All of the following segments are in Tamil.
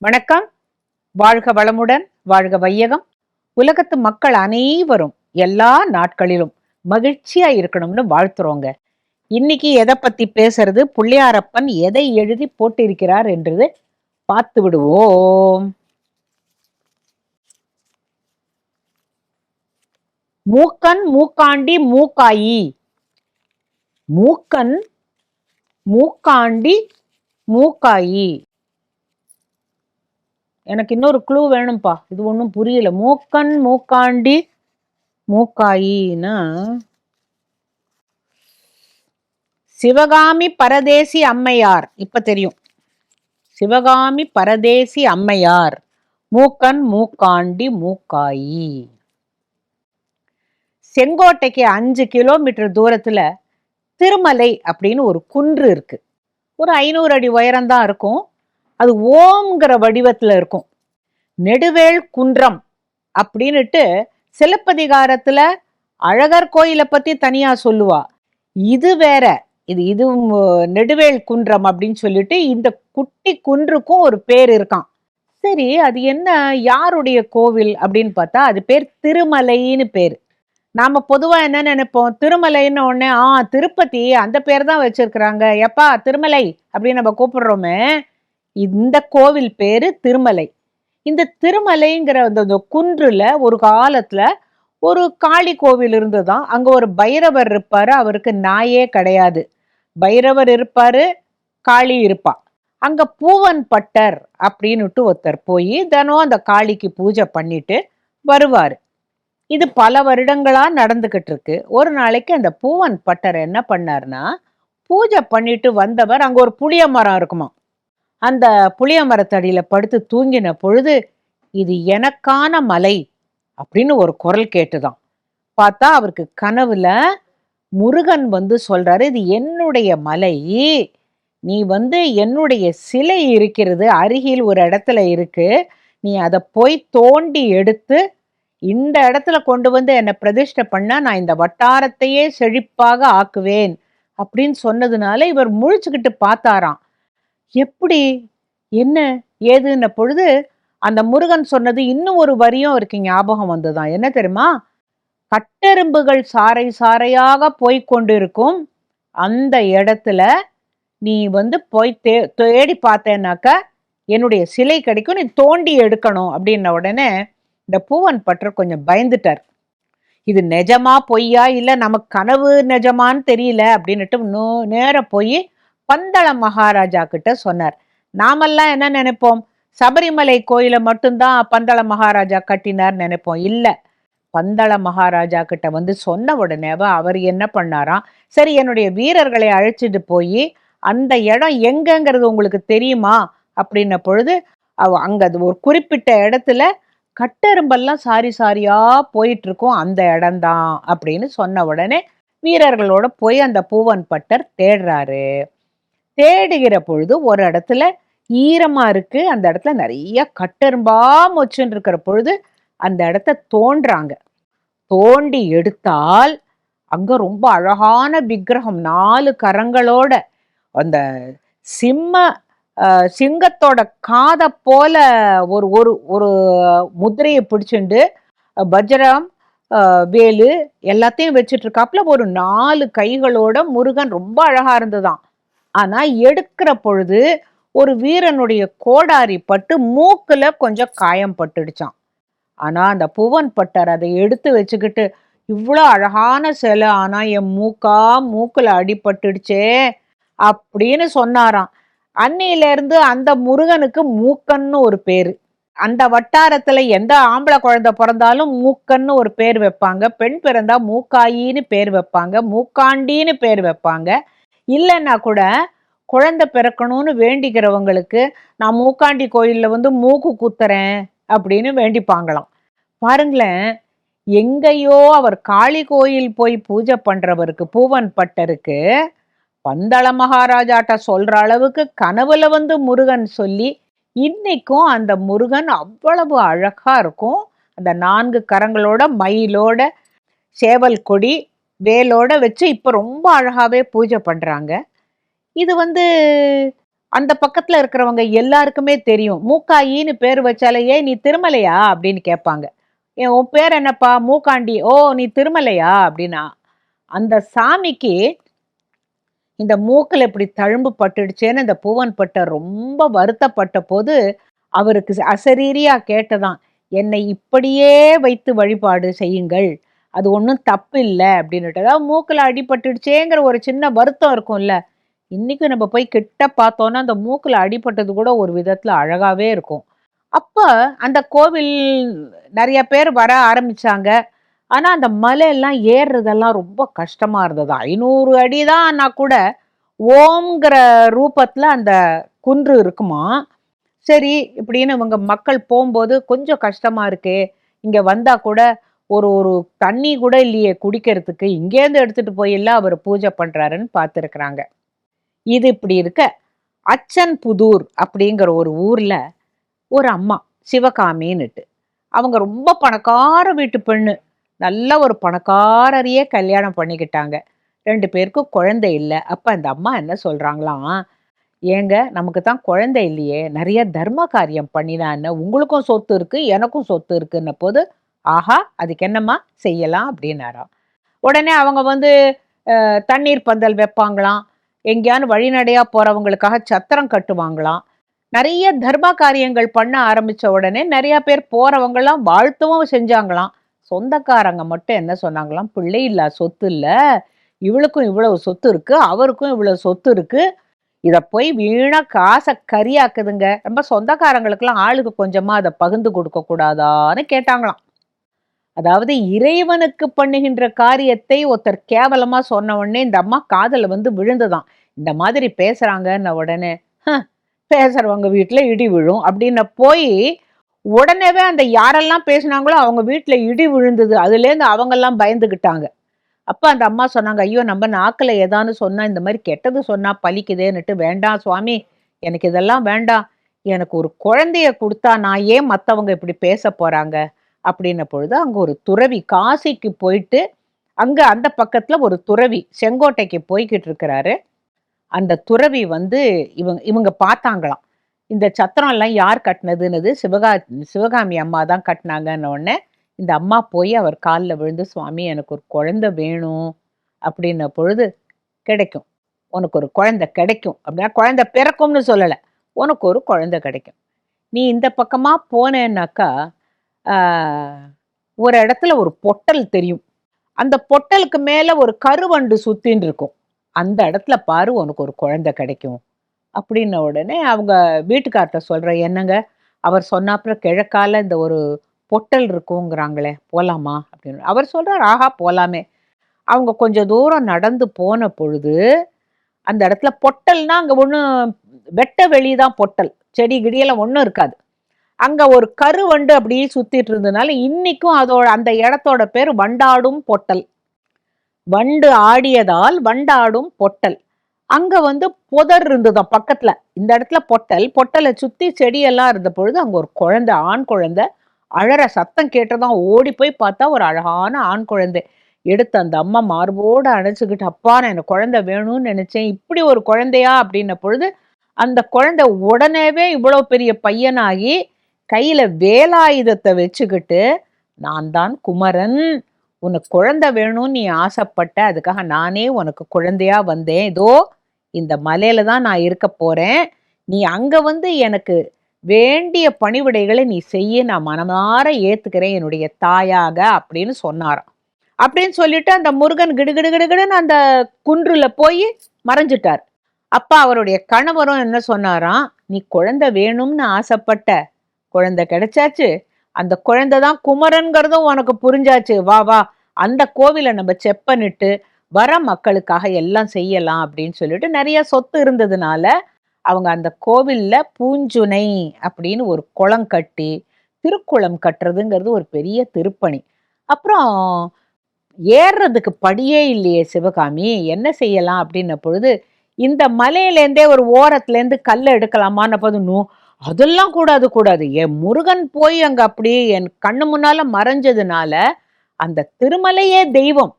வணக்கம். வாழ்க வளமுடன், வாழ்க வையகம். உலகத்து மக்கள் அனைவரும் எல்லா நாட்களிலும் மகிழ்ச்சியா இருக்கணும்னு வாழ்த்துறோங்க. இன்னைக்கு எதை பத்தி பேசுறது, புள்ளியாரப்பன் எதை எழுதி போட்டிருக்கிறார் என்றது பார்த்து விடுவோம். மூக்கன் மூக்காண்டி மூக்காயி. மூக்கன் மூக்காண்டி மூக்காயி. எனக்கு இன்னொரு க்ளூ வேணும்பா, இது ஒன்றும் புரியல. மூக்கன் மூக்காண்டி மூக்காயின்னா சிவகாமி பரதேசி அம்மையார். இப்ப தெரியும். சிவகாமி பரதேசி அம்மையார், மூக்கன் மூக்காண்டி மூக்காயி. செங்கோட்டைக்கு 5 கிலோமீட்டர் தூரத்துல திருமலை அப்படின்னு ஒரு குன்று இருக்கு. ஒரு 500 அடி உயரம்தான் இருக்கும். அது ஓம்ங்கிற வடிவத்துல இருக்கும். நெடுவேள் குன்றம் அப்படின்னுட்டு சிலப்பதிகாரத்துல அழகர் கோயிலை பத்தி தனியா சொல்லுவா. இது வேற. இது நெடுவேள் குன்றம் அப்படின்னு சொல்லிட்டு இந்த குட்டி குன்றுக்கும் ஒரு பேர் இருக்கான். சரி, அது என்ன, யாருடைய கோவில் அப்படின்னு பார்த்தா அது பேர் திருமலைன்னு பேரு. நாம பொதுவா என்ன நினைப்போம், திருமலைன்னு உடனே திருப்பதி அந்த பேர் தான் வச்சிருக்கிறாங்க, எப்பா திருமலை அப்படின்னு நம்ம கூப்பிடுறோமே. இந்த கோவில் பேரு திருமலை. இந்த திருமலைங்கிற அந்த குன்றுல ஒரு காலத்துல ஒரு காளி கோவில் இருந்துதான். அங்க ஒரு பைரவர் இருப்பாரு. அவருக்கு நாயே கிடையாது. பைரவர் இருப்பாரு, காளி இருப்பா. அங்க பூவன் பட்டர் அப்படின்னுட்டு ஒருத்தர் போய் தினம் அந்த காளிக்கு பூஜை பண்ணிட்டு வருவாரு. இது பல வருடங்களா நடந்துகிட்டு இருக்கு. ஒரு நாளைக்கு அந்த பூவன் பட்டர் என்ன பண்ணாருன்னா, பூஜை பண்ணிட்டு வந்தவர், அங்க ஒரு புளிய மரம் இருக்குமா. அந்த புளிய மரத்தடியில படுத்து தூங்கின பொழுது, இது எனக்கான மலை அப்படின்னு ஒரு குரல் கேட்டுதான். பார்த்தா அவருக்கு கனவுல முருகன் சொல்றாரு, இது என்னுடைய மலை, நீ என்னுடைய சிலை இருக்கிறது அருகில் ஒரு இடத்துல இருக்கு, நீ அதை போய் தோண்டி எடுத்து இந்த இடத்துல கொண்டு என்னை பிரதிஷ்டை பண்ணா நான் இந்த வட்டாரத்தையே செழிப்பாக ஆக்குவேன் அப்படின்னு சொன்னதுனால இவர் முழிச்சுக்கிட்டு பார்த்தாராம். எப்படி, என்ன ஏதுன்ன பொழுது அந்த முருகன் சொன்னது இன்னும் ஒரு வரியும் அவருக்கு ஞாபகம் வந்துதான். என்ன தெரியுமா? கட்டெரும்புகள் சாறை சாறையாக போய்கொண்டிருக்கும் அந்த இடத்துல நீ போய் தேடி பார்த்தேன்னாக்க என்னுடைய சிலை கிடைக்கும், நீ தோண்டி எடுக்கணும் அப்படின்ன உடனே இந்த பூவன் பட்டர் கொஞ்சம் பயந்துட்டார். இது நிஜமா பொய்யா, இல்ல நமக்கு கனவு நிஜமான்னு தெரியல அப்படின்னுட்டு நேர போய் பந்தள மகாராஜா கிட்ட சொன்னார். நாமெல்லாம் என்ன நினைப்போம், சபரிமலை கோயிலை மட்டும்தான் பந்தள மகாராஜா கட்டினார் நினைப்போம். இல்ல, பந்தள மகாராஜா கிட்ட சொன்ன உடனே அவர் என்ன பண்ணாராம், சரி என்னுடைய வீரர்களை அழைச்சிட்டு போய் அந்த இடம் எங்கங்கிறது உங்களுக்கு தெரியுமா அப்படின்ன பொழுது அங்க ஒரு குறிப்பிட்ட இடத்துல கட்டெரும்பெல்லாம் சாரி சாரியா போயிட்டு இருக்கும், அந்த இடம்தான் அப்படின்னு சொன்ன உடனே வீரர்களோட போய் அந்த பூவன் பட்டர் தேடுறாரு. தேடுகிற பொழுது ஒரு இடத்துல ஈரமா இருக்கு. அந்த இடத்துல நிறைய கட்டெரும்பா மொச்சுன்னு இருக்கிற பொழுது அந்த இடத்த தோன்றாங்க. தோண்டி எடுத்தால் அங்க ரொம்ப அழகான விக்கிரகம், 4 கரங்களோட அந்த சிங்கத்தோட காதை போல ஒரு ஒரு ஒரு முதிரையை பிடிச்சுண்டு வஜ்ரம் வேலு எல்லாத்தையும் வச்சுட்டு இருக்காப்புல ஒரு 4 கைகளோட முருகன் ரொம்ப அழகா இருந்ததாம். ஆனா எடுக்கிற பொழுது ஒரு வீரனுடைய கோடாரி பட்டு மூக்குல கொஞ்சம் காயம் பட்டுடுச்சான். ஆனா அந்த பூவன் பட்டர் அதை எடுத்து வச்சுக்கிட்டு, இவ்வளோ அழகான சிலை, ஆனா என் மூக்குல அடிபட்டுடுச்சே அப்படின்னு சொன்னாராம். அன்னையில இருந்து அந்த முருகனுக்கு மூக்கன்னு ஒரு பேரு. அந்த வட்டாரத்துல எந்த ஆம்பளை குழந்தை பிறந்தாலும் மூக்கன்னு ஒரு பேர் வைப்பாங்க, பெண் பிறந்தா மூக்காயின்னு பேர் வைப்பாங்க, மூக்காண்டின்னு பேர் வைப்பாங்க. இல்லைன்னா கூட குழந்தை பிறக்கணும்னு வேண்டிக்கிறவங்களுக்கு நான் மூக்காண்டி கோயில்ல மூக்கு குத்துறேன் அப்படின்னு வேண்டிப்பாங்களாம். பாருங்களேன், எங்கேயோ அவர் காளி கோயில் போய் பூஜை பண்றவருக்கு, பூவன் பட்டருக்கு பந்தள மகாராஜாட்ட சொல்ற அளவுக்கு கனவுல முருகன் சொல்லி இன்னைக்கும் அந்த முருகன் அவ்வளவு அழகா இருக்கும். அந்த 4 கரங்களோட, மயிலோட, சேவல் கொடி வேலோட வச்சு இப்ப ரொம்ப அழகாவே பூஜை பண்றாங்க. இது அந்த பக்கத்துல இருக்கிறவங்க எல்லாருக்குமே தெரியும். மூக்காயின்னு பேர் வச்சாலே, "ஏய் நீ திருமலையா?" அப்படின்னு கேட்பாங்க. உன் பேர் என்னப்பா?" "மூக்காண்டி." "ஓ நீ திருமலையா?" அப்படின்னா, அந்த சாமிக்கு இந்த மூக்குல இப்படி தழும்பு பட்டுடுச்சேன்னு இந்த பூவன் பட்டர் ரொம்ப வருத்தப்பட்ட போது, அவருக்கு அசரீரியா கேட்டதாம், "என்னை இப்படியே வைத்து வழிபாடு செய்யுங்கள். அது ஒண்ணும் தப்பு இல்ல." அப்படின்னுட்டு. அதாவது மூக்குல அடிபட்டுடுச்சேங்கிற ஒரு சின்ன வருத்தம் இருக்கும்ல. இன்னைக்கு நம்ம போய் கிட்ட பார்த்தோம்னா, அந்த மூக்குல அடிபட்டது கூட ஒரு விதத்துல அழகாவே இருக்கும். அப்ப அந்த கோவில் நெறைய பேர் வர ஆரம்பிச்சாங்க. ஆனா, அந்த மலையெல்லாம் ஏறுறதெல்லாம் ரொம்ப கஷ்டமா இருந்தது. 500 அடி தான்னா கூட, ஓம்ங்கிற ரூபத்துல அந்த குன்று இருக்குமாம். சரி, இப்படின்னு இவங்க மக்கள் போம்போது, கொஞ்சம் கஷ்டமா இருக்கே, இங்க வந்தா கூட ஒரு ஒரு தண்ணி கூட இல்லையே குடிக்கிறதுக்கு, இங்கேருந்து எடுத்துட்டு போயல்ல அவரு பூஜை பண்றாருன்னு பார்த்துருக்குறாங்க. இது இப்படி இருக்க, அச்சன்புதூர் அப்படிங்கிற ஒரு ஊர்ல ஒரு அம்மா, சிவகாமின்னுட்டு. அவங்க ரொம்ப பணக்கார வீட்டு பெண்ணு. நல்ல ஒரு பணக்காரரையே கல்யாணம் பண்ணிக்கிட்டாங்க. 2 பேருக்கும் குழந்தை இல்ல. அப்ப அந்த அம்மா என்ன சொல்றாங்களாம், "ஏங்க நமக்கு தான் குழந்தை இல்லையே, நெறைய தர்ம காரியம் பண்ணினா என்ன? உங்களுக்கும் சொத்து இருக்கு, எனக்கும் சொத்து இருக்குன்ன போது, ஆஹா! அதுக்கு என்னம்மா செய்யலாம்" அப்படின்னாராம். உடனே அவங்க வந்து தண்ணீர் பந்தல் வைப்பாங்களாம். எங்கேயானு வழிநடையா போறவங்களுக்காக சத்திரம் கட்டுவாங்களாம். நெறைய தர்ம காரியங்கள் பண்ண ஆரம்பிச்ச உடனே நெறைய பேர் போறவங்கலாம் வாழ்த்தவும் செஞ்சாங்களாம். சொந்தக்காரங்க மட்டும் என்ன சொன்னாங்களாம், "பிள்ளை இல்லா சொத்து இல்ல. இவளுக்கும் இவ்வளவு சொத்து இருக்கு. அவருக்கும் இவ்வளவு சொத்து இருக்கு. இத போய் வீணா காச கரியாக்குதுங்க. நம்ம சொந்தக்காரங்களுக்கெல்லாம் ஆளுக்கு கொஞ்சமா அத பகிர்ந்து கொடுக்க கூடாதான்னு?" கேட்டாங்களாம். அதாவது இறைவனுக்கு பண்ணுகின்ற காரியத்தை ஒருத்தர் கேவலமா சொன்ன உடனே இந்த அம்மா காதுல வந்து விழுந்ததாம். இந்த மாதிரி பேசுறாங்கன்ன உடனே, பேசுறவங்க வீட்ல இடி விழும் அப்படின்னு போய் உடனேவே அந்த யாரெல்லாம் பேசுனாங்களோ அவங்க வீட்ல இடி விழுந்தது. அதுலேருந்து அவங்கெல்லாம் பயந்துகிட்டாங்க. அப்ப அந்த அம்மா சொன்னாங்க, "ஐயோ! நம்ம நாக்குல ஏதான்னு சொன்னா இந்த மாதிரி கெட்டது சொன்னா பலிக்குதேன்னுட்டு, வேண்டாம் சுவாமி, எனக்கு இதெல்லாம் வேண்டாம். எனக்கு ஒரு குழந்தைய குடுத்தா நான் ஏன் மத்தவங்க இப்படி பேச போறாங்க?" அப்படின்ன பொழுது அங்க ஒரு துறவி காசிக்கு போயிட்டு, அங்க அந்த பக்கத்துல ஒரு துறவி செங்கோட்டைக்கு போய்க்கிட்டு இருக்கிறாரு. அந்த துறவி வந்து இவங்க இவங்க பார்த்தாங்களாம். இந்த சத்திரம்லாம் யார் கட்டினதுன்னது சிவகாமி அம்மா தான் கட்டினாங்கன்ன உடனே, இந்த அம்மா போய் அவர் கால்ல விழுந்து, "சுவாமி எனக்கு ஒரு குழந்தை வேணும்." அப்படின்ன பொழுது, "கிடைக்கும். உனக்கு ஒரு குழந்தை கிடைக்கும்." அப்படின்னா குழந்தை பிறக்கும்னு சொல்லல. "உனக்கு ஒரு குழந்தை கிடைக்கும். நீ இந்த பக்கமா போனேன்னாக்கா, ஆ ஒரு இடத்துல ஒரு பொட்டல் தெரியும். அந்த பொட்டலுக்கு மேல ஒரு கருவண்டு சுத்தின்னு இருக்கும். அந்த இடத்துல பாரு உனக்கு ஒரு குழந்தை கிடைக்கும்." அப்படின்ன உடனே அவங்க வீட்டுக்கார்ட்ட சொல்றேன், "என்னங்க அவர் சொன்னாப்புல கிழக்கால இந்த ஒரு பொட்டல் இருக்குங்கிறாங்களே, போலாமா?" அப்படின்னு. அவர் சொல்றார், "ஆஹா போலாமே." அவங்க கொஞ்சம் தூரம் நடந்து போன பொழுது, அந்த இடத்துல பொட்டல்னா அங்க ஒண்ணும் வெட்ட வெளி தான் பொட்டல். செடி கிடியெல்லாம் ஒண்ணும் இருக்காது. அங்க ஒரு கருவண்டு அப்படியே சுத்திட்டு இருந்ததுனால, இன்னைக்கும் அதோட அந்த இடத்தோட பேரு வண்டாடும் பொட்டல். வண்டு ஆடியதால் வண்டாடும் பொட்டல். அங்க வந்து புதர் இருந்ததாம் பக்கத்துல. இந்த இடத்துல பொட்டல். பொட்டல சுத்தி செடியெல்லாம் இருந்த பொழுது, அங்க ஒரு குழந்தை, ஆண் குழந்தை அழற சத்தம் கேட்டதாம். ஓடி போய் பார்த்தா ஒரு அழகான ஆண் குழந்தை. எடுத்து அந்த அம்மா மார்போட அணைச்சுக்கிட்டு, "அப்பா நான் எனக்கு குழந்தை வேணும்னு நினைச்சேன். இப்படி ஒரு குழந்தையா?" அப்படின்ன பொழுது, அந்த குழந்தை உடனேவே இவ்வளோ பெரிய பையனாகி, கையில வேலாயுதத்த வச்சுக்கிட்டு, "நான் தான் குமரன். உனக்கு குழந்தை வேணும்னு நீ ஆசைப்பட்ட. அதுக்காக நானே உனக்கு குழந்தையா வந்தேன். இதோ இந்த மலையில தான் நான் இருக்க போறேன். நீ அங்க வந்து எனக்கு வேண்டிய பணிவிடைகளை நீ செய்ய நான் மனமார ஏத்துக்கிறேன் என்னுடைய தாயாக." அப்படின்னு சொன்னாராம். அப்படின்னு சொல்லிட்டு அந்த முருகன் கிடுகிடு கிடுகிடுன்னு அந்த குன்றுல போய் மறைஞ்சிட்டார். அப்ப அவருடைய கணவரும் என்ன சொன்னாராம், "நீ குழந்தை வேணும்னு ஆசைப்பட்ட, குழந்தை கிடைச்சாச்சு. அந்த குழந்தை தான் குமரன்கிறதும் உனக்கு புரிஞ்சாச்சு. வா வா, அந்த கோவிலை நம்ம செப்பனிட்டு வர மக்களுக்காக எல்லாம் செய்யலாம்." அப்படின்னு சொல்லிட்டு நிறைய சொத்து இருந்ததுனால அவங்க அந்த கோவில்ல பூஞ்சுனை அப்படின்னு ஒரு குளம் கட்டி, திருக்குளம் கட்டுறதுங்கிறது ஒரு பெரிய திருப்பணி. அப்புறம் ஏறுறதுக்கு படியே இல்லையே சிவகாமி, என்ன செய்யலாம் அப்படின்ன பொழுது, இந்த மலையிலேருந்தே ஒரு ஓரத்துலேருந்து கல்லை எடுக்கலாமான்ன போது, "நோ, அதெல்லாம் கூடாது கூடாது. என் முருகன் போய் அங்க அப்படியே என் கண்ணு முன்னால மறைஞ்சதுனால, அந்த திருமலையே தெய்வம்.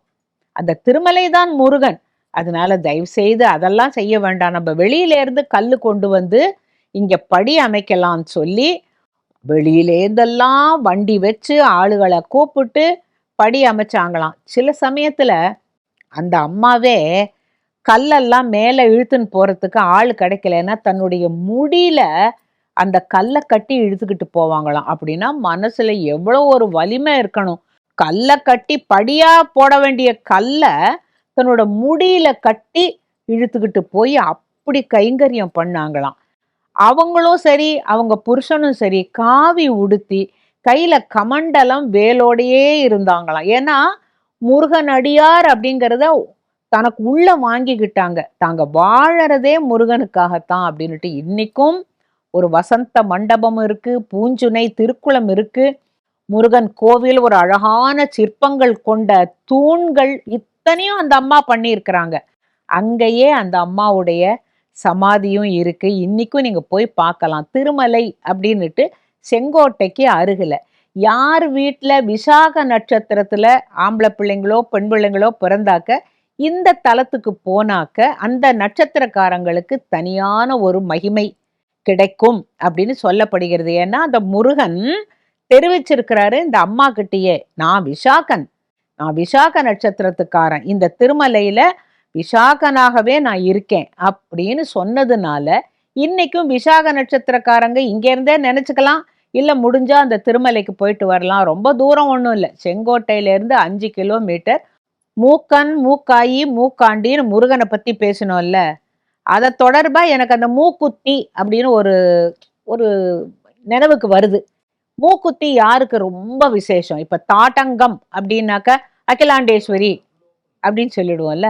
அந்த திருமலை தான் முருகன். அதனால தயவு செய்து அதெல்லாம் செய்ய வேண்டாம். நம்ம வெளியில இருந்து கல்லு கொண்டு வந்து இங்க படி அமைக்கலாம்னு சொல்லி வெளியிலேருந்தெல்லாம் வண்டி வச்சு ஆளுகளை கூப்பிட்டு படி அமைச்சாங்களாம். சில சமயத்துல அந்த அம்மாவே கல்லெல்லாம் மேல இழுத்துன்னு போறதுக்கு ஆள் கிடைக்கலன்னா தன்னுடைய முடியில அந்த கல்லை கட்டி இழுத்துக்கிட்டு போவாங்களாம். அப்படின்னா மனசுல எவ்வளவு ஒரு வலிமை இருக்கணும். கல்லை கட்டி படியா போட வேண்டிய கல்லை தன்னோட முடியில கட்டி இழுத்துக்கிட்டு போய் அப்படி கைங்கரியம் பண்ணாங்களாம். அவங்களும் சரி, அவங்க புருஷனும் சரி, காவி உடுத்தி கையில கமண்டலம் வேலோடையே இருந்தாங்களாம். ஏன்னா முருகன் அடியார் அப்படிங்கிறத தனக்கு உள்ள வாங்கிக்கிட்டாங்க. தாங்க வாழறதே முருகனுக்காகத்தான் அப்படின்னுட்டு இன்னைக்கும் ஒரு வசந்த மண்டபம் இருக்கு, பூஞ்சுனை திருக்குளம் இருக்கு, முருகன் கோவில், ஒரு அழகான சிற்பங்கள் கொண்ட தூண்கள், இத்தனையும் அந்த அம்மா பண்ணியிருக்கிறாங்க. அங்கேயே அந்த அம்மாவுடைய சமாதியும் இருக்கு. இன்னைக்கும் நீங்க போய் பார்க்கலாம். திருமலை அப்படின்னுட்டு செங்கோட்டைக்கு அருகில. யார் வீட்டுல விசாக நட்சத்திரத்துல ஆம்பளை பிள்ளைங்களோ பெண் பிள்ளைங்களோ பிறந்தாக்க இந்த தலத்துக்கு போனாக்க அந்த நட்சத்திரக்காரங்களுக்கு தனியான ஒரு மகிமை கிடைக்கும் அப்படின்னு சொல்லப்படுகிறது. ஏன்னா அந்த முருகன் தெரிவிச்சிருக்கிறாரு இந்த அம்மா கிட்டேயே, நான் விசாக நட்சத்திரத்துக்காரன், இந்த திருமலையில விசாகனாகவே நான் இருக்கேன் அப்படின்னு சொன்னதுனால இன்னைக்கும் விசாக நட்சத்திரக்காரங்க இங்க இருந்தே நினைச்சுக்கலாம், இல்ல முடிஞ்சா அந்த திருமலைக்கு போயிட்டு வரலாம். ரொம்ப தூரம் ஒன்றும் இல்லை, செங்கோட்டையில இருந்து 5 கிலோமீட்டர். மூக்கன் மூக்காயி மூக்காண்டின்னு முருகனை பத்தி பேசணும்ல, அதை தொடர்பா எனக்கு அந்த மூக்குத்தி அப்படின்னு ஒரு ஒரு நினைவுக்கு வருது. மூக்குத்தி யாருக்கு ரொம்ப விசேஷம்? இப்ப தாட்டங்கம் அப்படின்னாக்க அகிலாண்டேஸ்வரி அப்படின்னு சொல்லிடுவோம்ல.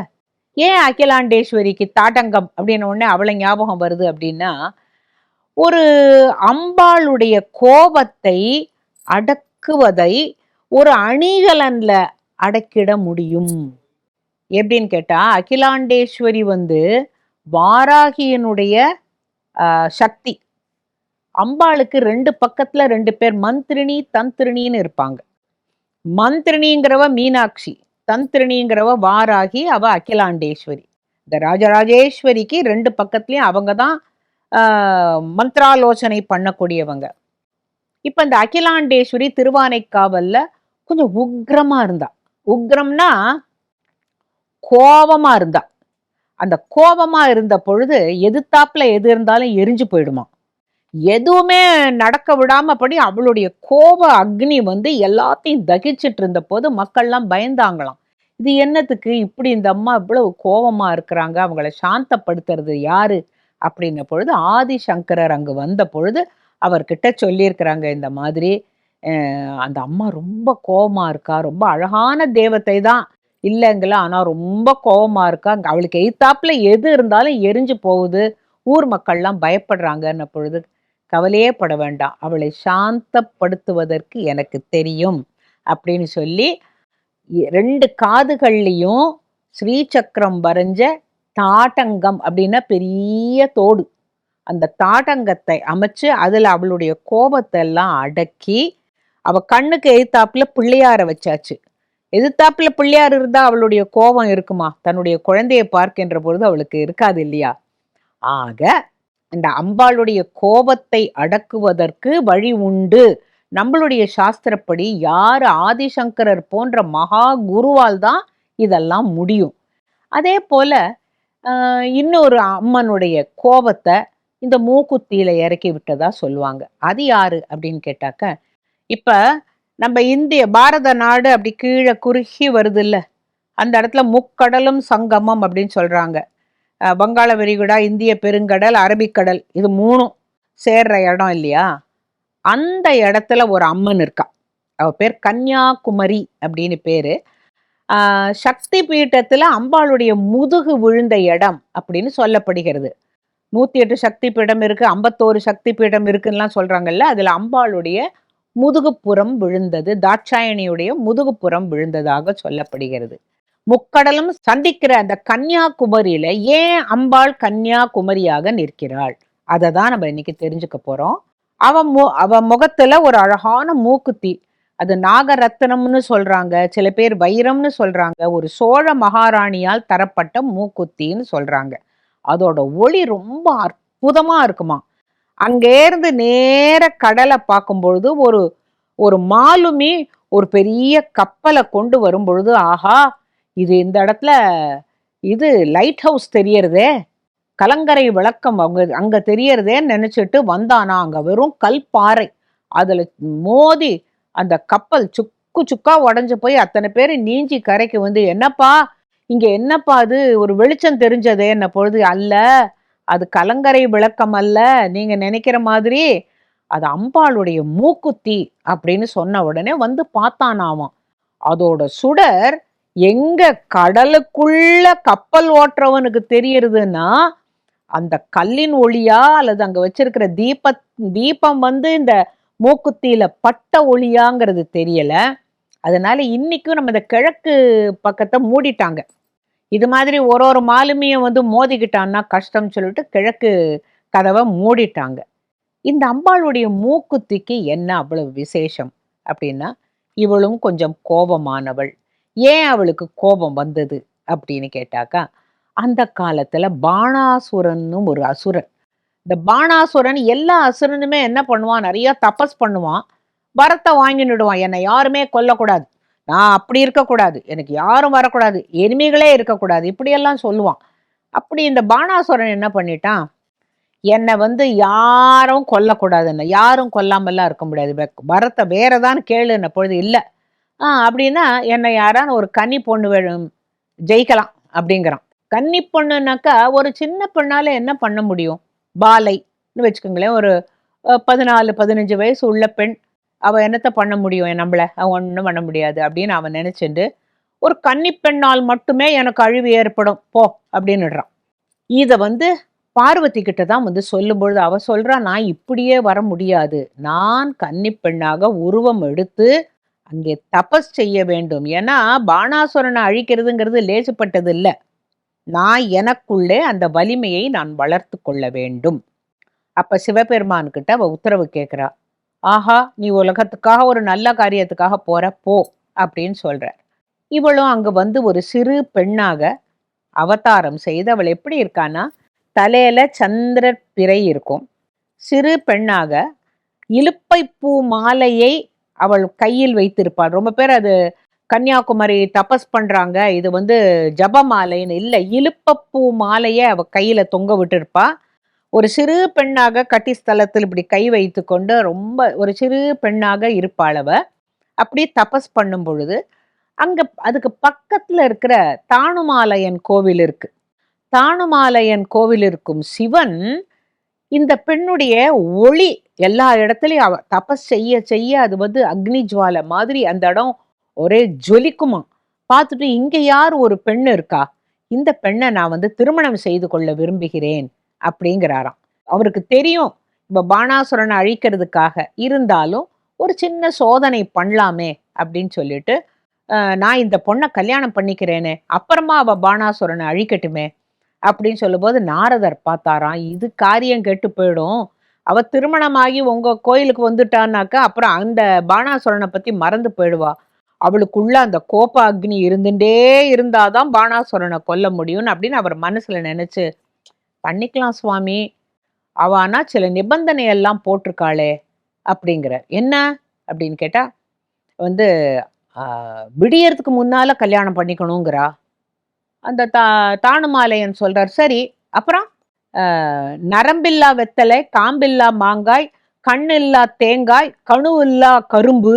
ஏன் அகிலாண்டேஸ்வரிக்கு தாட்டங்கம் அப்படின்னு உடனே அவளை ஞாபகம் வருது அப்படின்னா, ஒரு அம்பாளுடைய கோபத்தை அடக்குவதை ஒரு அணிகலன்ல அடக்கிட முடியும். எப்படின்னு கேட்டா, அகிலாண்டேஸ்வரி வாராகியனுடைய சக்தி. அம்பாளுக்கு 2 பக்கத்துல 2 பேர் மந்திரினி தந்திரினின்னு இருப்பாங்க. மந்திரினிங்கிறவ மீனாட்சி, தந்திரினிங்கிறவ வாராகி, அவ அகிலாண்டேஸ்வரி. இந்த ராஜராஜேஸ்வரிக்கு 2 பக்கத்துலயும் அவங்கதான் மந்திராலோசனை பண்ணக்கூடியவங்க. இப்ப இந்த அகிலாண்டேஸ்வரி திருவானைக்காவல்ல கொஞ்சம் உக்ரமா இருந்தா. உக்ரம்னா கோபமா இருந்தா. அந்த கோபமா இருந்த பொழுது எதிர்த்தாப்புல எது இருந்தாலும் எரிஞ்சு போயிடுமா. எதுவுமே நடக்க விடாமப்படி அவளுடைய கோப அக்னி எல்லாத்தையும் தகிச்சிட்டு இருந்த போது மக்கள்லாம் பயந்தாங்களாம். இது என்னத்துக்கு இப்படி இந்த அம்மா இவ்வளவு கோபமா இருக்கிறாங்க, அவங்கள சாந்தப்படுத்துறது யாரு அப்படின்ன பொழுது ஆதிசங்கரர் அங்கு வந்த பொழுது அவர்கிட்ட சொல்லியிருக்கிறாங்க, இந்த மாதிரி அந்த அம்மா ரொம்ப கோபமா இருக்கா, ரொம்ப அழகான தேவத்தை தான் இல்லைங்களா, ஆனா ரொம்ப கோபமா இருக்கா, அவளுக்கு எய்த்தாப்புல எது இருந்தாலும் எரிஞ்சு போகுது, ஊர் மக்கள்லாம் பயப்படுறாங்கன்ன பொழுது கவலையே பட வேண்டாம், அவளை சாந்தப்படுத்துவதற்கு எனக்கு தெரியும் அப்படின்னு சொல்லி 2 காதுகள்லையும் ஸ்ரீசக்கரம் வரைஞ்ச தாட்டங்கம் அப்படின்னா பெரிய தோடு, அந்த தாட்டங்கத்தை அமைச்சு அதுல அவளுடைய கோபத்தை எல்லாம் அடக்கி அவ கண்ணுக்கு எதிர்த்தாப்புல பிள்ளையார வச்சாச்சு. எதிர்த்தாப்புல பிள்ளையார் இருந்தா அவளுடைய கோபம் இருக்குமா? தன்னுடைய குழந்தையை பார்க்கின்ற பொழுது அவளுக்கு இருக்காது இல்லையா? ஆக இந்த அம்பாளுடைய கோபத்தை அடக்குவதற்கு வழி உண்டு. நம்மளுடைய சாஸ்திரப்படி யார் ஆதிசங்கரர் போன்ற மகா குருவால் தான் இதெல்லாம் முடியும். அதே போல இன்னொரு அம்மனுடைய கோபத்தை இந்த மூக்குத்தியில இறக்கி விட்டதா சொல்லுவாங்க. அது யாரு அப்படின்னு கேட்டாக்க, இப்ப நம்ம இந்திய பாரத நாடு அப்படி கீழே குறுகி வருது இல்ல, அந்த இடத்துல முக்கடலும் சங்கமம் அப்படின்னு சொல்றாங்க. வங்காள விரிகுடா, இந்திய பெருங்கடல், அரபிக்கடல், இது 3 சேர்ற இடம் இல்லையா? அந்த இடத்துல ஒரு அம்மன் இருக்கா. அவ பேர் கன்னியாகுமரி அப்படின்னு பேரு. சக்தி பீட்டத்துல அம்பாளுடைய முதுகு விழுந்த இடம் அப்படின்னு சொல்லப்படுகிறது. 108 சக்தி பீடம் இருக்கு, 51 சக்தி பீடம் இருக்குன்னுலாம் சொல்றாங்கல்ல. அதுல அம்பாளுடைய முதுகுப்புறம் விழுந்தது, தாட்சாயணியுடைய முதுகுப்புறம் விழுந்ததாக சொல்லப்படுகிறது. முக்கடலும் சந்திக்கிற அந்த கன்னியாகுமரியில ஏன் அம்பாள் கன்னியாகுமரியாக நிற்கிறாள், அதை தான் நம்ம இன்னைக்கு தெரிஞ்சுக்க போறோம். அவ முகத்துல ஒரு அழகான மூக்குத்தி, அது நாகரத்னம்னு சொல்றாங்க, சில பேர் வைரம்னு சொல்றாங்க. ஒரு சோழ மகாராணியால் தரப்பட்ட மூக்குத்தின்னு சொல்றாங்க. அதோட ஒளி ரொம்ப அற்புதமா இருக்குமா. அங்கேருந்து நேர கடலை பார்க்கும்பொழுது ஒரு ஒரு மாலுமி ஒரு பெரிய கப்பலை கொண்டு வரும்பொழுது, ஆஹா, இது இந்த இடத்துல இது லைட் ஹவுஸ் தெரியறதே, கலங்கரை விளக்கம் அங்க அங்க தெரியறதேன்னு நினைச்சிட்டு வந்தானா. அங்க வெறும் கல்பாறை, அதுல மோதி அந்த கப்பல் சுக்கு சுக்கா உடைஞ்சு போய் அத்தனை பேர் நீஞ்சி கரைக்கு வந்து, என்னப்பா இங்க என்னப்பா அது ஒரு வெளிச்சம் தெரிஞ்சதே என்ன பொழுது, அல்ல அது கலங்கரை விளக்கம் அல்ல, நீங்க நினைக்கிற மாதிரி அது அம்பாளுடைய மூக்குத்தி அப்படின்னு சொன்ன உடனே வந்து பார்த்தானாவாம். அதோட சுடர் எங்க கடலுக்குள்ள கப்பல் ஓட்டுறவனுக்கு தெரியறதுன்னா, அந்த கல்லின் ஒளியா அல்லது அங்க வச்சிருக்கிற தீபம் வந்து இந்த மூக்குத்தியில பட்ட ஒளியாங்கிறது தெரியல. அதனால இன்னைக்கும் நம்ம இந்த கிழக்கு பக்கத்தை மூடிட்டாங்க. இது மாதிரி ஒரு ஒரு மாலுமியும் வந்து மோதிக்கிட்டான்னா கஷ்டம்னு சொல்லிட்டு கிழக்கு கதவை மூடிட்டாங்க. இந்த அம்பாளுடைய மூக்குத்திக்கு என்ன அவ்வளவு விசேஷம் அப்படின்னா, இவளும் கொஞ்சம் கோபமானவள். ஏன் அவளுக்கு கோபம் வந்தது அப்படின்னு கேட்டாக்கா, அந்த காலத்துல பாணாசுரன்னு ஒரு அசுரன். இந்த பாணாசுரன் எல்லா அசுரனுமே என்ன பண்ணுவான், நிறைய தபஸ் பண்ணுவான், வரத்தை வாங்கிடுவான். என்னை யாருமே கொல்லக்கூடாது, நான் அப்படி இருக்கக்கூடாது, எனக்கு யாரும் வரக்கூடாது, எனிமிகளே இருக்கக்கூடாது, இப்படியெல்லாம் சொல்லுவான். அப்படி இந்த பாணாசுரன் என்ன பண்ணிட்டான், என்னை வந்து யாரும் கொல்லக்கூடாதுன்னு, யாரும் கொல்லாமல்லாம் இருக்க முடியாது, வரத்தை வேறதான் கேளுன்ன பொழுது இல்லை அப்படின்னா என்னை யாரான்னு ஒரு கன்னி பொண்ணு ஜெயிக்கலாம் அப்படிங்கிறான். கன்னி பொண்ணுனாக்கா ஒரு சின்ன பெண்ணால என்ன பண்ண முடியும், பாலைன்னு வச்சுக்கோங்களேன், ஒரு 14-15 வயசு உள்ள பெண், அவ என்னத்த பண்ண முடியும் நம்மள, அவன் ஒன்றும் பண்ண முடியாது அப்படின்னு அவன் நினைச்சுட்டு, ஒரு கன்னி பெண்ணால் மட்டுமே எனக்கு அழிவு ஏற்படும் போ அப்படின்னுடுறான். இதை வந்து பார்வதி கிட்ட தான் வந்து சொல்லும்பொழுது அவ சொல்றா, நான் இப்படியே வர முடியாது, நான் கன்னி பெண்ணாக உருவம் எடுத்து அங்கே தபஸ் செய்ய வேண்டும். ஏன்னா பாணாசுரனை அழிக்கிறதுங்கிறது லேசுப்பட்டது இல்லை, நான் எனக்குள்ளே அந்த வலிமையை நான் வளர்த்து கொள்ள வேண்டும். அப்ப சிவபெருமான் கிட்ட அவ உத்தரவு கேட்கிறா. ஆஹா, நீ உலகத்துக்காக ஒரு நல்ல காரியத்துக்காக போற போ அப்படின்னு சொல்றார். இவளும் அங்க வந்து ஒரு சிறு பெண்ணாக அவதாரம் செய்து, அவள் எப்படி இருக்கான்னா, தலையில சந்திர பிறை இருக்கும், சிறு பெண்ணாக இலுப்பை பூ மாலையை அவள் கையில் வைத்திருப்பாள். ரொம்ப பேர் அது கன்னியாகுமரி தபஸ் பண்றாங்க, இது வந்து ஜப மாலைன்னு இல்லை, இலுப்பப்பூ மாலையை அவ கையில தொங்க விட்டுருப்பா. ஒரு சிறு பெண்ணாக கட்டி ஸ்தலத்தில் இப்படி கை வைத்து கொண்டு ரொம்ப ஒரு சிறு பெண்ணாக இருப்பாள் அவ. அப்படி தபஸ் பண்ணும் பொழுது அங்க அதுக்கு பக்கத்துல இருக்கிற தானுமாலையன் கோவில் இருக்கு. தானுமாலையன் கோவில் இருக்கும் சிவன் இந்த பெண்ணுடைய ஒளி எல்லா இடத்துலயும் அவ தபஸ் செய்ய செய்ய அது வந்து அக்னி ஜுவாலை மாதிரி அந்த இடம் ஒரே ஜொலிக்குமா. பார்த்துட்டு இங்க யார் ஒரு பெண் இருக்கா, இந்த பெண்ணை நான் வந்து திருமணம் செய்து கொள்ள விரும்புகிறேன் அப்படிங்கிறாராம். அவருக்கு தெரியும் இப்ப பாணாசுரனை அழிக்கிறதுக்காக இருந்தாலும் ஒரு சின்ன சோதனை பண்ணலாமே அப்படின்னு சொல்லிட்டு, நான் இந்த பொண்ணை கல்யாணம் பண்ணிக்கிறேனே, அப்புறமா அவ பாணாசுரனை அழிக்கட்டுமே அப்படின்னு சொல்லும்போது நாரதர் பார்த்தாராம், இது காரியம் கெட்டு போயிடும், அவ திருமணமாகி உங்க கோயிலுக்கு வந்துட்டான்னாக்கா அப்புறம் அந்த பாணாசுரனை பத்தி மறந்து போயிடுவா, அவளுக்குள்ள அந்த கோப அக்னி இருந்துட்டே இருந்தாதான் பாணாசுரனை கொல்ல முடியும்னு அப்படின்னு அவர் மனசுல நினைச்சு, பண்ணிக்கலாம் சுவாமி, அவ ஆனா சில நிபந்தனை எல்லாம் போட்டிருக்காளே அப்படிங்கிறார். என்ன அப்படின்னு கேட்டா வந்து விடியறதுக்கு முன்னால கல்யாணம் பண்ணிக்கணுங்கிறா. அந்த தானுமாலையன் சொல்றார், சரி அப்புறம் நரம்பில்லா வெத்தலை, காம்பில்லா மாங்காய், கண்ணில்லா தேங்காய், கணு இல்லா கரும்பு,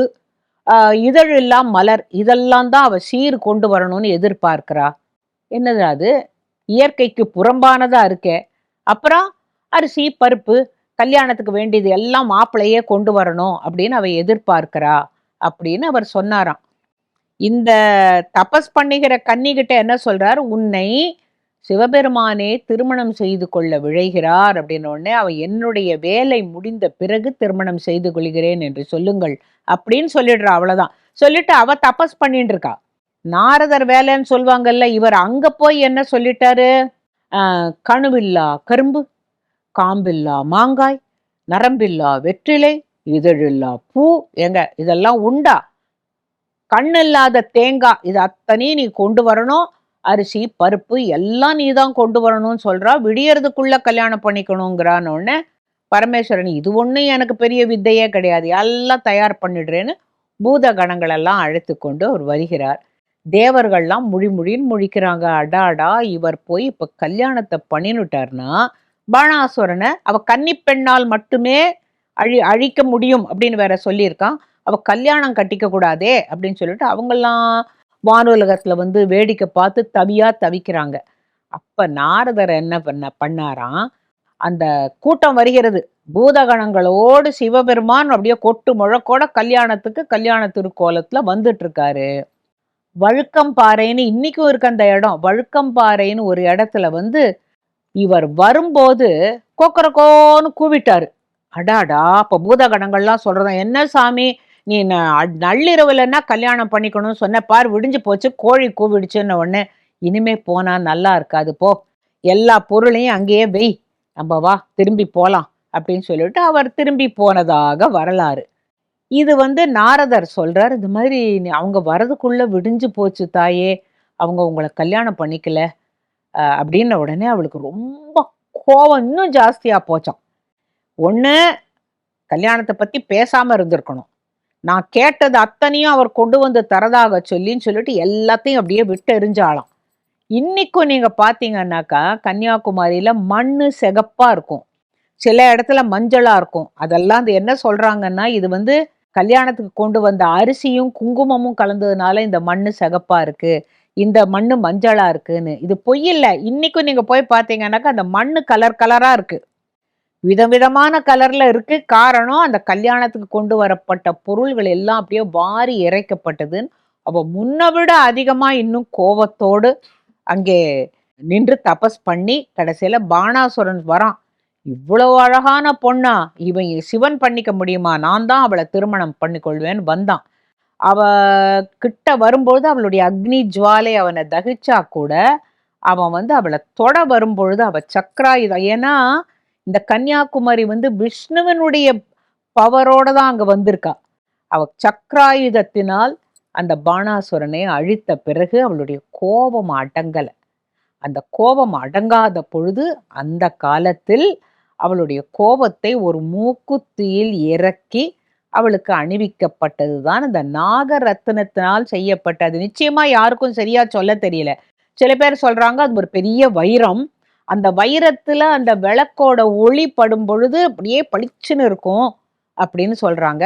இதழில்லா மலர், இதெல்லாம் தான் அவ சீர் கொண்டு வரணும்னு எதிர்பார்க்கிறா. என்னது அது, இயற்கைக்கு புறம்பானதா இருக்கே. அப்புறம் அரிசி பருப்பு, கல்யாணத்துக்கு வேண்டியது எல்லாம் மாப்பிள்ளையே கொண்டு வரணும் அப்படின்னு அவ எதிர்பார்க்கிறா அப்படின்னு அவர் சொன்னாராம். இந்த தபஸ் பண்ணுகிற கன்னிகிட்ட என்ன சொல்றார், உன்னை சிவபெருமானே திருமணம் செய்து கொள்ள விழைகிறார் அப்படின்னு உடனே அவ என்னுடைய வேலை முடிந்த பிறகு திருமணம் செய்து கொள்கிறேன் என்று சொல்லுங்கள் அப்படின்னு சொல்லிடுறா. அவ்வளவுதான். சொல்லிட்டு அவ தபஸ் பண்ணிட்டு இருக்கா. நாரதர் வேலைன்னு சொல்லுவாங்கல்ல, இவர் அங்க போய் என்ன சொல்லிட்டாரு, கணுவில்லா கரும்பு, காம்பில்லா மாங்காய், நரம்பில்லா வெற்றிலை, இதழில்லா பூ, எங்க இதெல்லாம் உண்டா? கண்ணு இல்லாத தேங்காய், இது அத்தனையும் நீ கொண்டு வரணும். அரிசி பருப்பு எல்லாம் நீ தான் கொண்டு வரணும்னு சொல்றா. விடியறதுக்குள்ள கல்யாணம் பண்ணிக்கணுங்கிறான்னு உடனே பரமேஸ்வரன், இது ஒண்ணும் எனக்கு பெரிய வித்தையே கிடையாது, எல்லாம் தயார் பண்ணிடுறேன்னு பூத கணங்கள் எல்லாம் அழைத்து கொண்டு அவர் வருகிறார். தேவர்கள்லாம் முழின்னு முழிக்கிறாங்க. அடாடா, இவர் போய் இப்ப கல்யாணத்தை பண்ணினுட்டார்னா பாணாசுரனை அவ கன்னி பெண்ணால் மட்டுமே அழிக்க முடியும் அப்படின்னு வேற சொல்லியிருக்கான். அவ கல்யாணம் கட்டிக்க கூடாதே அப்படின்னு சொல்லிட்டு அவங்கெல்லாம் வானுலகத்துல வந்து வேடிக்கை பார்த்து தவிக்கிறாங்க. அப்ப நாரதர் என்ன பண்ணாராம், அந்த கூட்டம் வருகிறது, பூதகணங்களோடு சிவபெருமான் அப்படியே கொட்டு முழக்கோட கல்யாண திருக்கோலத்துல வந்துட்டு இருக்காரு. வழுக்கம்பாறைன்னு இன்னைக்கும் இருக்கு அந்த இடம். வழுக்கம்பாறைன்னு ஒரு இடத்துல வந்து இவர் வரும்போது கொக்கரக்கோன்னு கூவிட்டாரு. அடாடா, அப்ப பூதகணங்கள்லாம் சொல்றதா, என்ன சாமி நீ நள்ளிரவுலன்னா கல்யாணம் பண்ணிக்கணும்னு சொன்ன, பார் விடிஞ்சு போச்சு, கோழி கூவிடுச்சுன்ன உடனே இனிமே போனா நல்லா இருக்காது, போ எல்லா பொருளையும் அங்கேயே வெய், நம்ம வா திரும்பி போலாம் அப்படின்னு சொல்லிட்டு அவர் திரும்பி போனதாக வரலாறு. இது வந்து நாரதர் சொல்றார், இந்த மாதிரி அவங்க வரதுக்குள்ள விடிஞ்சு போச்சு தாயே, அவங்க உங்களை கல்யாணம் பண்ணிக்கல அப்படின்ன உடனே அவளுக்கு ரொம்ப கோபம் இன்னும் ஜாஸ்தியா போச்சான். ஒண்ணு, கல்யாணத்தை பத்தி பேசாம இருந்திருக்கணும். நான் கேட்டது அத்தனையும் அவர் கொண்டு வந்து தரதாக சொல்லிட்டு எல்லாத்தையும் அப்படியே விட்டு எரிஞ்சாலாம். இன்னைக்கும் நீங்க பாத்தீங்கன்னாக்கா கன்னியாகுமரியில மண்ணு சிகப்பா இருக்கும், சில இடத்துல மஞ்சளா இருக்கும். அதெல்லாம் அது என்ன சொல்றாங்கன்னா, இது வந்து கல்யாணத்துக்கு கொண்டு வந்த அரிசியும் குங்குமமும் கலந்ததுனால இந்த மண்ணு சிகப்பா இருக்கு, இந்த மண்ணு மஞ்சளா இருக்குன்னு. இது பொய் இல்லை. இன்னைக்கும் நீங்க போய் பார்த்தீங்கன்னாக்கா அந்த மண்ணு கலரா இருக்கு, விதவிதமான கலர்ல இருக்கு. காரணம், அந்த கல்யாணத்துக்கு கொண்டு வரப்பட்ட பொருள்கள் எல்லாம் அப்படியே வாரி இறைக்கப்பட்டதுன்னு. அவ முன்ன விட அதிகமா இன்னும் கோபத்தோடு அங்கே நின்று தபஸ் பண்ணி கடைசியில பாணாசுரன் வரான். இவ்வளவு அழகான பொண்ணா, இவன் சிவன் பண்ணிக்க முடியுமா, நான் தான் அவளை திருமணம் பண்ணிக்கொள்வேன்னு வந்தான். அவ கிட்ட வரும்பொழுது அவளுடைய அக்னி ஜுவாலை அவனை தகிச்சா கூட அவன் வந்து அவளை தொட வரும்பொழுது அவ சக்கராயுதம், ஏன்னா இந்த கன்னியாகுமரி வந்து விஷ்ணுவனுடைய பவரோட தான் அங்க வந்திருக்கா. அவ சக்கராயுதத்தினால் அந்த பாணாசுரனை அழித்த பிறகு அவளுடைய கோபம் அடங்கல. அந்த கோபம் அடங்காத பொழுது அந்த காலத்தில் அவளுடைய கோபத்தை ஒரு மூக்குத்தியில் இறக்கி அவளுக்கு அணிவிக்கப்பட்டதுதான் இந்த நாகரத்தினத்தினால் செய்யப்பட்டது. நிச்சயமா யாருக்கும் சரியா சொல்ல தெரியல. சில பேர் சொல்றாங்க அது ஒரு பெரிய வைரம், அந்த வைரத்துல அந்த விளக்கோட ஒளி படும் பொழுது அப்படியே பளிச்சுன்னு இருக்கும் அப்படின்னு சொல்றாங்க.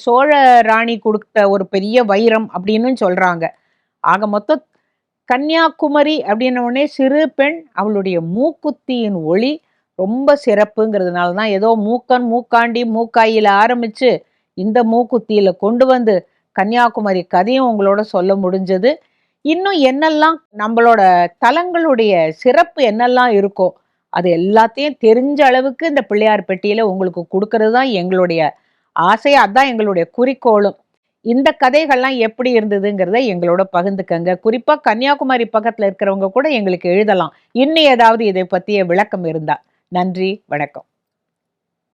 சோழ ராணி கொடுத்த ஒரு பெரிய வைரம் அப்படின்னு சொல்றாங்க. ஆக மொத்தம் கன்னியாகுமரி அப்படின்ன உடனே சிறு பெண், அவளுடைய மூக்குத்தியின் ஒளி ரொம்ப சிறப்புங்கிறதுனால தான் ஏதோ மூக்கன் மூக்காண்டி மூக்காயில ஆரம்பிச்சு இந்த மூக்குத்தியில கொண்டு வந்து கன்னியாகுமரி கதையும் உங்களோட சொல்ல முடிஞ்சது. இன்னும் என்னெல்லாம் நம்மளோட தலங்களுடைய சிறப்பு என்னெல்லாம் இருக்கோ அது எல்லாத்தையும் தெரிஞ்ச அளவுக்கு இந்த பிள்ளையார் பெட்டியில உங்களுக்கு கொடுக்கறது தான் எங்களுடைய ஆசை, அதான் எங்களுடைய குறிக்கோளும். இந்த கதைகள்லாம் எப்படி இருந்ததுங்கிறத எங்களோட பகிர்ந்துக்கங்க. குறிப்பா கன்னியாகுமரி பக்கத்துல இருக்கிறவங்க கூட எங்களுக்கு எழுதலாம், இன்னும் ஏதாவது இதை பத்திய விளக்கம் இருந்தா. நன்றி, வணக்கம்.